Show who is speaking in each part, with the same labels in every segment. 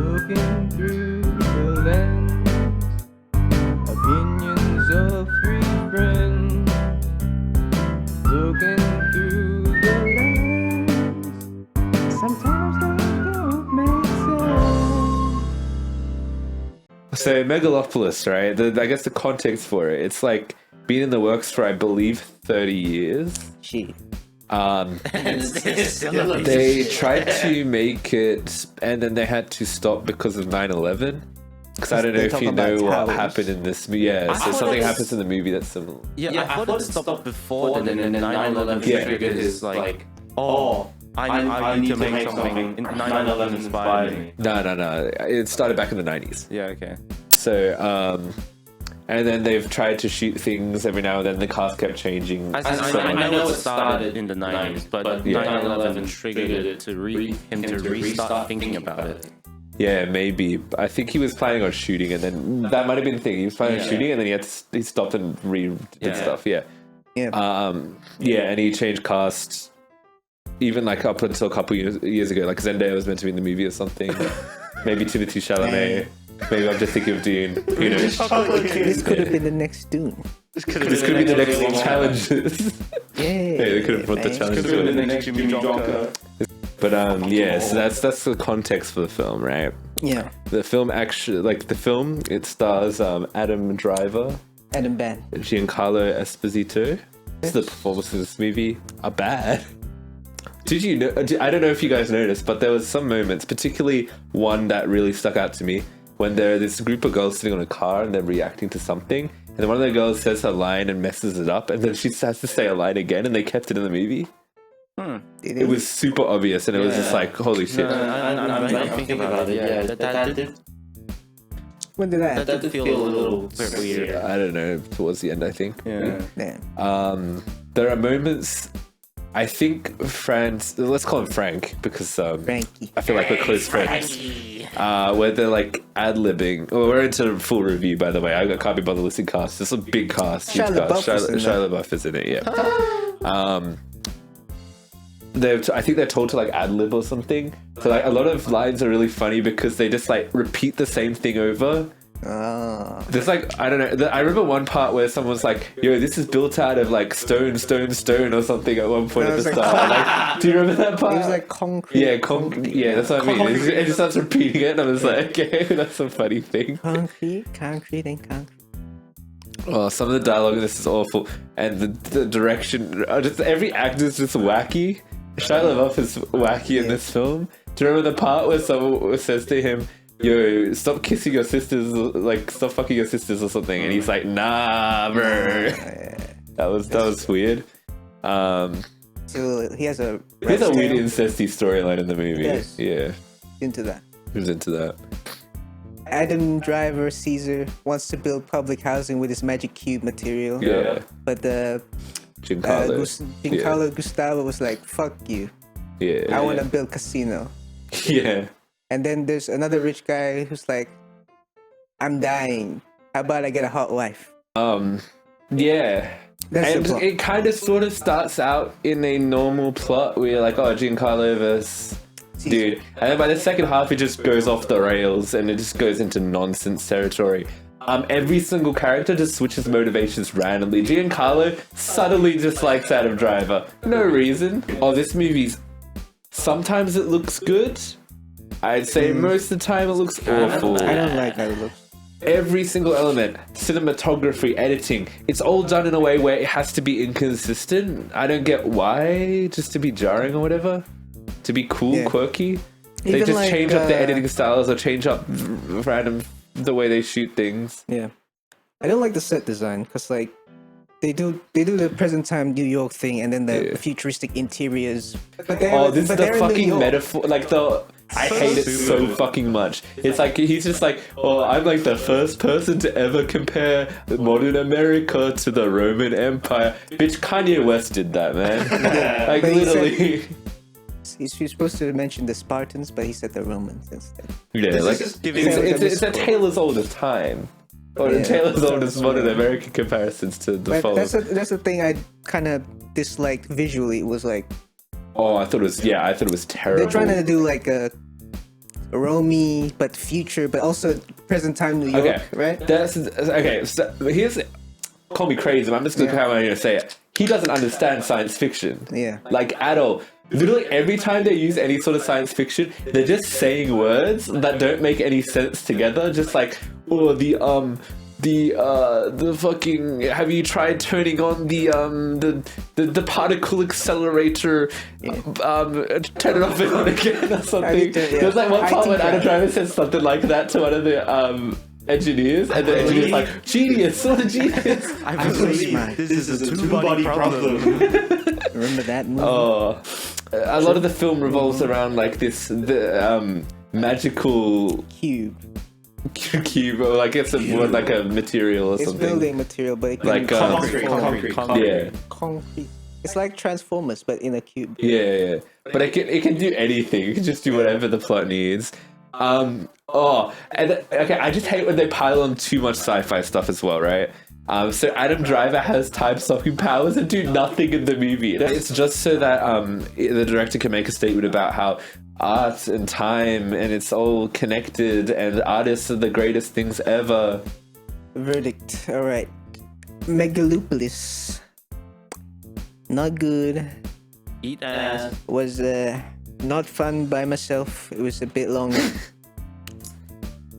Speaker 1: Looking through the lens, opinions of three friends. Looking through the lens, sometimes they don't make sense.
Speaker 2: So Megalopolis, right? I guess the context for it, it's like been in the works for, I believe, 30 years.
Speaker 1: Shit.
Speaker 2: They tried to make it, and then they had to stop because of 9/11. Because I don't know
Speaker 1: They
Speaker 2: if
Speaker 1: talk
Speaker 2: you know
Speaker 1: about
Speaker 2: what
Speaker 1: towers.
Speaker 2: happened in this. Yeah, so something happens in the movie that's similar.
Speaker 3: Yeah, I thought it stopped before, and then 9/11
Speaker 2: Yeah.
Speaker 3: triggered his like, I need to make something. 9/11 inspired me.
Speaker 2: No. It started back in the 90s.
Speaker 3: Yeah, okay.
Speaker 2: So, and then they've tried to shoot things every now and then. The cast kept changing.
Speaker 3: I know it started in the 90s, but
Speaker 2: Yeah.
Speaker 3: 9/11 triggered it to him to restart thinking about it.
Speaker 2: Yeah, maybe. I think he was planning on shooting, and then that might have been the thing. He was planning on shooting, and then he stopped and did stuff. Yeah.
Speaker 1: Yeah.
Speaker 2: And he changed cast, even like up until a couple years ago. Like Zendaya was meant to be in the movie or something. Maybe Timothée Chalamet. Maybe I'm just thinking of Dune. Who knows?
Speaker 1: This could have been the next Dune.
Speaker 2: This could be the next challenges.
Speaker 1: Yeah.
Speaker 2: They could have brought the challenge
Speaker 3: Could
Speaker 2: to
Speaker 3: have been
Speaker 2: it.
Speaker 3: the next Jimmy Jonker.
Speaker 2: But so that's the context for the film, right?
Speaker 1: Yeah.
Speaker 2: The film it stars Adam Driver,
Speaker 1: Adam Ban.
Speaker 2: Giancarlo Esposito. The performances in this movie are bad. Did you know? I don't know if you guys noticed, but there was some moments, particularly one that really stuck out to me, when there are this group of girls sitting on a car and they're reacting to something, and then one of the girls says her line and messes it up, and then she has to say a line again, and they kept it in the movie. It was super obvious, and it was just like, holy shit.
Speaker 3: I'm thinking about it. Yeah, that did.
Speaker 1: When did that
Speaker 3: That
Speaker 1: happen?
Speaker 3: did feel a little bit weird.
Speaker 2: I don't know, towards the end, I think.
Speaker 3: Yeah.
Speaker 1: Damn.
Speaker 2: There are moments, I think let's call him Frank, because
Speaker 1: Frankie.
Speaker 2: I feel like we're close friends. Where they're like ad-libbing. Oh, we're into full review, by the way. I can't be bothered listing cast. It's a big cast. Huge
Speaker 1: Shia
Speaker 2: cast.
Speaker 1: LaBeouf is in
Speaker 2: Shia LaBeouf is in it, yeah. I think they're told to like ad-lib or something. So like a lot of lines are really funny because they just like repeat the same thing over. There's like, I don't know, I remember one part where someone was like, yo, this is built out of like stone or something at one point at the start. Like, do you remember that part?
Speaker 1: It was like concrete.
Speaker 2: Yeah, that's what I mean. It just starts repeating it, and I was like, okay, that's a funny thing.
Speaker 1: Concrete.
Speaker 2: Oh, some of the dialogue in this is awful, and the direction, just every actor is just wacky. Shia LaBeouf is wacky in this film. Do you remember the part where someone says to him, yo, stop kissing your sisters, like stop fucking your sisters or something, and he's like, nah, bro. That was weird.
Speaker 1: So he has a
Speaker 2: There's a weird incesty storyline in the movie.
Speaker 1: Yes.
Speaker 2: Yeah,
Speaker 1: into that.
Speaker 2: who's into that?
Speaker 1: Adam Driver Caesar wants to build public housing with his magic cube material.
Speaker 2: Yeah,
Speaker 1: But the
Speaker 2: Giancarlo.
Speaker 1: Gustavo was like, fuck you.
Speaker 2: Yeah,
Speaker 1: I want to build casino.
Speaker 2: yeah.
Speaker 1: And then there's another rich guy who's like, I'm dying. How about I get a hot wife?
Speaker 2: Yeah.
Speaker 1: That's
Speaker 2: And
Speaker 1: the plot.
Speaker 2: it kind of sort of starts out in a normal plot where you're like, oh, Giancarlo versus dude. And then by the second half, it just goes off the rails and it just goes into nonsense territory. Every single character just switches motivations randomly. Giancarlo suddenly dislikes Adam Driver. No reason. Oh, this movie's... Sometimes it looks good. I'd say most of the time it looks awful.
Speaker 1: I don't like how it looks.
Speaker 2: Every single element, cinematography, editing, it's all done in a way where it has to be inconsistent. I don't get why, just to be jarring or whatever, to be cool, quirky. They
Speaker 1: Even
Speaker 2: just
Speaker 1: like,
Speaker 2: change up the editing styles or change up random the way they shoot things.
Speaker 1: Yeah. I don't like the set design because like they do the present time New York thing and then the futuristic interiors. But
Speaker 2: This is the fucking metaphor, like I hate it so fucking much. It's like he's just like, oh, I'm like the first person to ever compare modern America to the Roman Empire. Bitch, Kanye West did that, man. Like
Speaker 1: But he said-
Speaker 2: literally.
Speaker 1: He's supposed to mention the Spartans, but he said the Romans instead.
Speaker 2: Yeah, like
Speaker 3: is giving
Speaker 2: it's a tale as old as time, or a tale as old as modern American comparisons to the
Speaker 1: But
Speaker 2: fold.
Speaker 1: that's the thing I kind of disliked visually. It was like
Speaker 2: Oh, I thought it was terrible.
Speaker 1: they're trying to do like a Romy, but future, but also present time New York,
Speaker 2: Okay,
Speaker 1: right?
Speaker 2: That's okay. So here's call me crazy, but I'm just gonna come out here and say it. He doesn't understand science fiction.
Speaker 1: Yeah.
Speaker 2: Like at all. Literally every time they use any sort of science fiction, they're just saying words that don't make any sense together. Just like, oh, the fucking, have you tried turning on the particle accelerator, turn it off and on again or something. There's like one part when Adam Driver says something like that to one of the engineers, and the engineer's like, genius, what a genius.
Speaker 3: I believe this is a two-body problem.
Speaker 1: Remember that movie?
Speaker 2: Oh, a lot of the film revolves around like the magical
Speaker 1: Cube.
Speaker 2: cube, or like it's more like a material or
Speaker 1: It's
Speaker 2: something.
Speaker 1: building material, but it can
Speaker 2: Like
Speaker 3: Concrete.
Speaker 2: yeah,
Speaker 1: concrete. It's like Transformers, but in a cube.
Speaker 2: yeah. But it can do anything. It can just do whatever the plot needs. Okay, I just hate when they pile on too much sci-fi stuff as well, right? So Adam Driver has time-stopping powers and do nothing in the movie. It's just so that the director can make a statement about how art and time and it's all connected and artists are the greatest things ever.
Speaker 1: Verdict. All right. Megalopolis. Not good.
Speaker 3: Eat ass.
Speaker 1: Was not fun by myself. It was a bit long.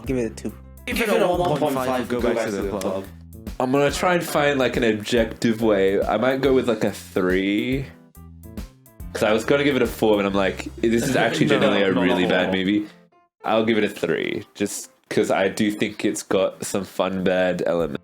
Speaker 1: Give it a 2.
Speaker 3: Give it a 1.5. Go back to the club.
Speaker 2: I'm gonna try and find like an objective way. I might go with like a 3. Because I was gonna give it a 4, and I'm like, this is actually generally a really bad movie. I'll give it a 3, just because I do think it's got some fun bad elements.